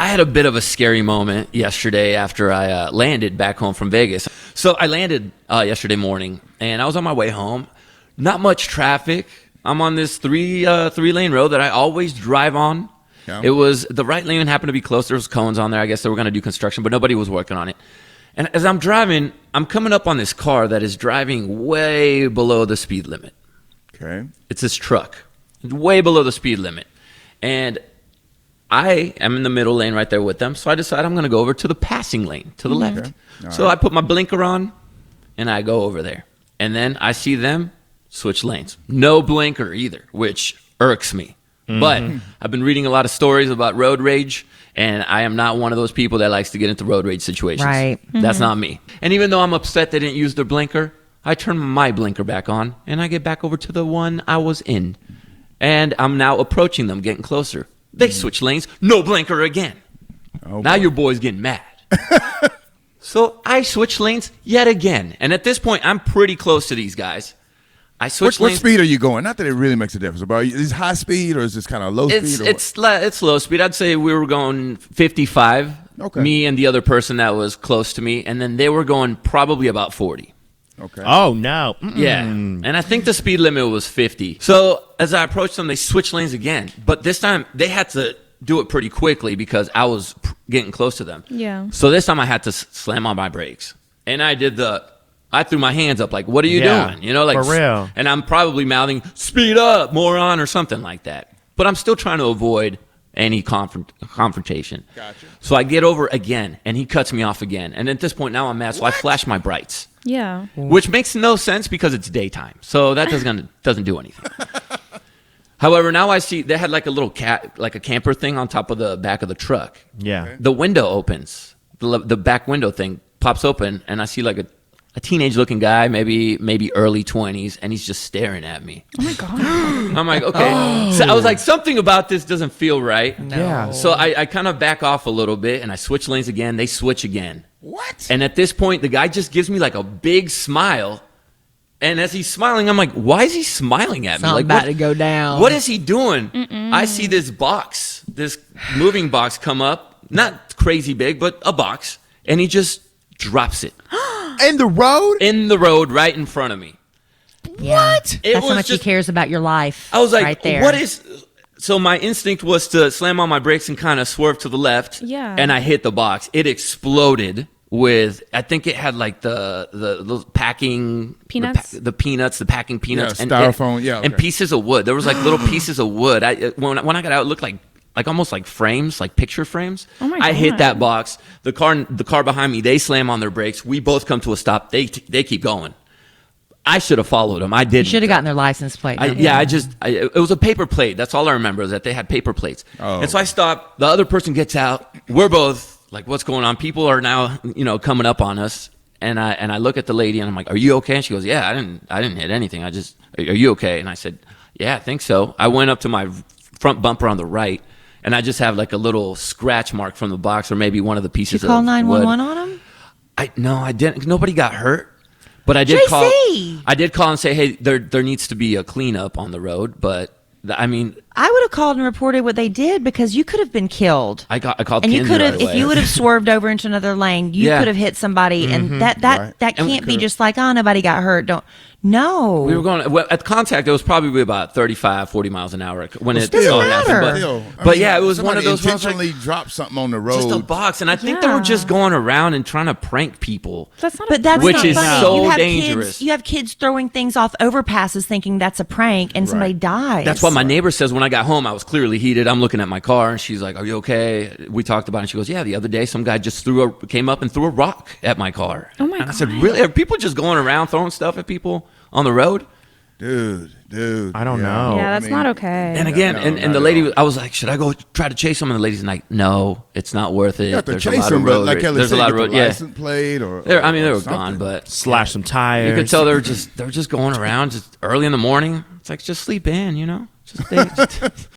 I had a bit of a scary moment yesterday after I landed back home from Vegas. So I landed yesterday morning, and I was on my way home. Not much traffic. I'm on this three-lane road that I always drive on. Yeah. It was the right lane happened to be close. There was cones on there. I guess they were going to do construction, but nobody was working on it. And as I'm driving, I'm coming up on this car that is driving way below the speed limit. Okay. It's this truck, way below the speed limit. And I am in the middle lane right there with them, so I decide I'm going to go over to the passing lane, to the left. So I put my blinker on, and I go over there. And then I see them switch lanes. No blinker either, which irks me. But I've been reading a lot of stories about road rage, and I am not one of those people that likes to get into road rage situations. Right. That's not me. And even though I'm upset they didn't use their blinker, I turn my blinker back on, and I get back over to the one I was in. And I'm now approaching them, getting closer. They switch lanes, no blinker again. Now your boy's getting mad. So I switch lanes yet again. And at this point, I'm pretty close to these guys. I switch lanes. What speed are you going? Not that it really makes a difference. But is it high speed or is this kind of low speed? It's low speed. I'd say we were going 55. Okay. Me and the other person that was close to me. And then they were going probably about 40. Okay. Oh, no. Yeah. And I think the speed limit was 50. So as I approached them, they switched lanes again. But this time, they had to do it pretty quickly because I was getting close to them. Yeah. So this time, I had to slam on my brakes. And I threw my hands up like, what are you doing? You know, like, for real. And I'm probably mouthing, speed up, moron, or something like that. But I'm still trying to avoid any confrontation. Gotcha. So I get over again, and he cuts me off again. And at this point, now I'm mad, so I flash my brights. Yeah. Which makes no sense because it's daytime. So that doesn't do anything. However, now I see they had like a little like a camper thing on top of the back of the truck. Yeah. Okay. The window opens. The back window thing pops open, and I see like a teenage-looking guy, maybe early 20s, and he's just staring at me. Oh, my God. I'm like, okay. So I was like, something about this doesn't feel right. No. Yeah. So I kind of back off a little bit, and I switch lanes again. They switch again. What? And at this point, the guy just gives me like a big smile. And as he's smiling, I'm like, why is he smiling at me? Something Like, about to go down. What is he doing? I see this box, this moving box come up. Not crazy big, but a box. And he just drops it. In the road? In the road right in front of me. Yeah. What? That's how much he cares about your life. I was like, right there. what is... So my instinct was to slam on my brakes and kind of swerve to the left. Yeah. And I hit the box. It exploded with, I think it had like the packing... Peanuts? The peanuts, the packing peanuts. Yeah, styrofoam, yeah. Okay. And pieces of wood. There was like little pieces of wood. When I got out, it looked like almost like frames, like picture frames. Oh my I God. hit that box. The car behind me, they slam on their brakes. We both come to a stop. They keep going. I should have followed them. I didn't. You should have gotten their license plate. It was a paper plate. That's all I remember is that they had paper plates. Oh. And so I stopped. The other person gets out. We're both like, what's going on? People are now, coming up on us. And I look at the lady and I'm like, are you okay? And she goes, yeah, I didn't hit anything. Are you okay? And I said, yeah, I think so. I went up to my front bumper on the right, and I just have like a little scratch mark from the box or maybe one of the pieces Did you call of 911 wood. on him? No, I didn't. Nobody got hurt. But I did JC! I did call and say, hey, there needs to be a cleanup on the road. But I mean, I would have called and reported what they did because you could have been killed. I called, and you Kinsey could have, right if away. you would have swerved over into another lane, you could have hit somebody, and that Right. can't be just like, oh, nobody got hurt. No. We were going at contact. It was probably about 35, 40 miles an hour when it doesn't all matter. happened. But yeah, it was one of those. Intentionally dropped something on the road. Just a box, and I think they were just going around and trying to prank people. That's not But that's Which not is funny. so you have dangerous. Kids, you have kids throwing things off overpasses thinking that's a prank, and somebody dies. That's what my neighbor says. When I got home, I was clearly heated. I'm looking at my car, and she's like, "Are you okay?" We talked about it. And she goes, "Yeah, the other day, some guy just came up and threw a rock at my car." Oh my And I said, God. "Really? Are people just going around throwing stuff at people on the road?" Dude. I don't know. Yeah, that's not okay. And again, No, and not the at lady, all. I was like, "Should I go try to chase him?" And the lady's like, "No, it's not worth it. You have to There's a chase lot them, of but road. like Kelly There's said, a lot get of the road. Yeah, license plate or they were something. gone, but Slash some tires. you could tell they were just going around just early in the morning. It's like, just sleep in, Just